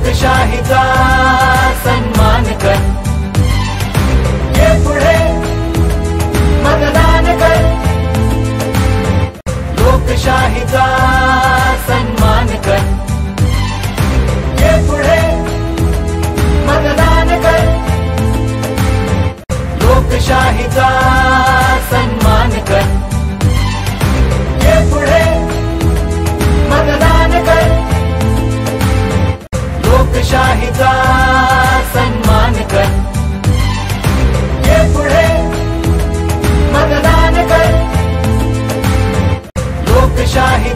लोकशाहीचा सन्मान कर, ये पुढे मतदान कर, लोकशाहीचा सन्मान कर, ये पुढे मतदान कर, लोकशाहीचा सन्मान कर, ये पुढे मतदान कर, लोकशाहीचा सन्मान कर, ये पुढे मतदान कर, लोकशाही